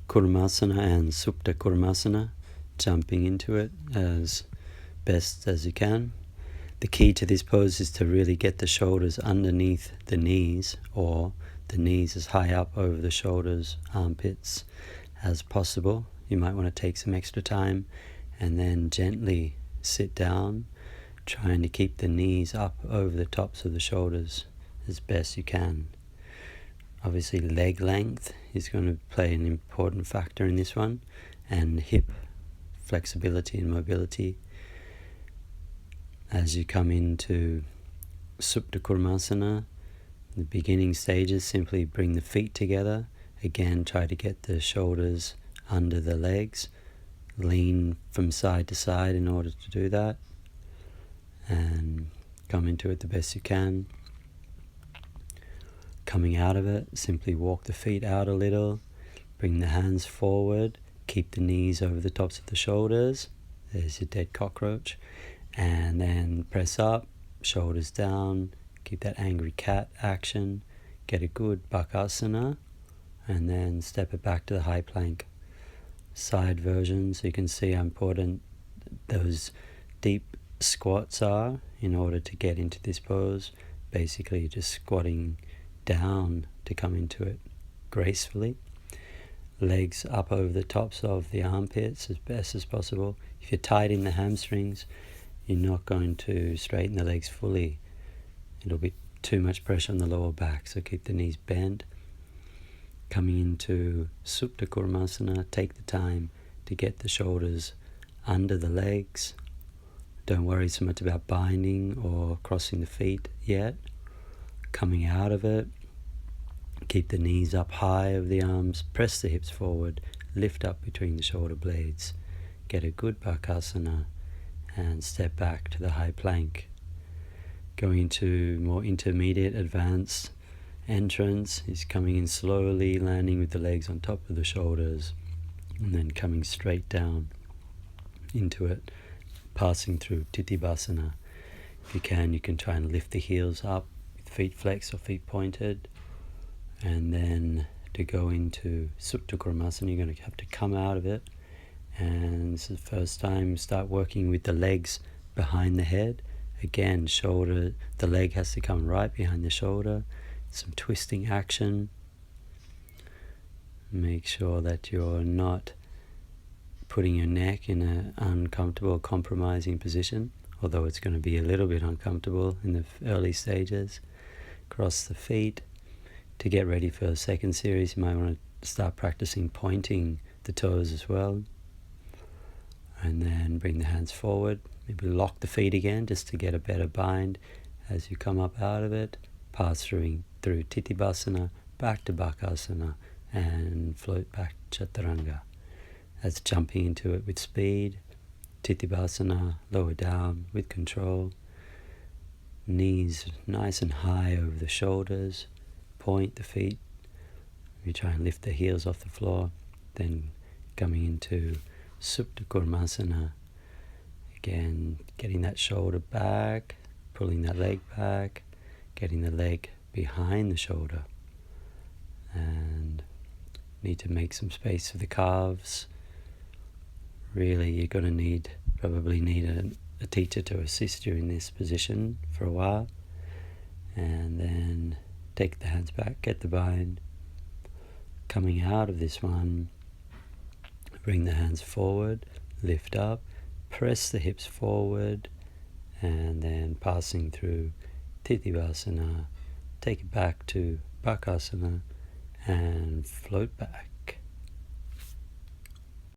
Kurmasana and Supta Kurmasana, jumping into it as best as you can. The key to this pose is to really get the shoulders underneath the knees, or the knees as high up over the shoulders, armpits as possible. You might want to take some extra time and then gently sit down, trying to keep the knees up over the tops of the shoulders as best you can. Obviously leg length is going to play an important factor in this one, and hip flexibility and mobility. As you come into Supta Kurmasana, the beginning stages, simply bring the feet together. Again, try to get the shoulders under the legs. Lean from side to side in order to do that. And come into it the best you can. Coming out of it, simply walk the feet out a little. Bring the hands forward. Keep the knees over the tops of the shoulders. There's your dead cockroach. And then press up, shoulders down. Keep that angry cat action. Get a good bakasana. And then step it back to the high plank. Side version, so you can see how important those deep squats are in order to get into this pose. Basically just squatting down to come into it gracefully. Legs up over the tops of the armpits as best as possible. If you're tight in the hamstrings, you're not going to straighten the legs fully. It'll be too much pressure on the lower back, so keep the knees bent. Coming into Supta Kurmasana, take the time to get the shoulders under the legs. Don't worry so much about binding or crossing the feet yet. Coming out of it, keep the knees up high over the arms, press the hips forward, lift up between the shoulder blades, get a good bakasana, and step back to the high plank. Going into more intermediate advanced entrance is coming in slowly, landing with the legs on top of the shoulders, and then coming straight down into it, passing through Titibhasana. If you can try and lift the heels up with feet flexed or feet pointed. And then to go into Supta Kurmasana, you're going to have to come out of it. And this is the first time start working with the legs behind the head. Again, shoulder, the leg has to come right behind the shoulder. Some twisting action. Make sure that you're not putting your neck in an uncomfortable, compromising position, although it's going to be a little bit uncomfortable in the early stages. Cross the feet. To get ready for the second series, you might want to start practicing pointing the toes as well. And then bring the hands forward. Maybe lock the feet again just to get a better bind as you come up out of it. Pass through Titibhasana, back to Bakasana, and float back Chaturanga. That's jumping into it with speed. Titibhasana, lower down with control. Knees nice and high over the shoulders. Point the feet. We try and lift the heels off the floor. Then coming into Supta Kurmasana. Again, getting that shoulder back, pulling that leg back, getting the leg behind the shoulder. And need to make some space for the calves. Really, you're going to probably need a teacher to assist you in this position for a while. And then take the hands back, get the bind. Coming out of this one, bring the hands forward, lift up, press the hips forward, and then passing through Titibhasana, take it back to Bakasana, and float back.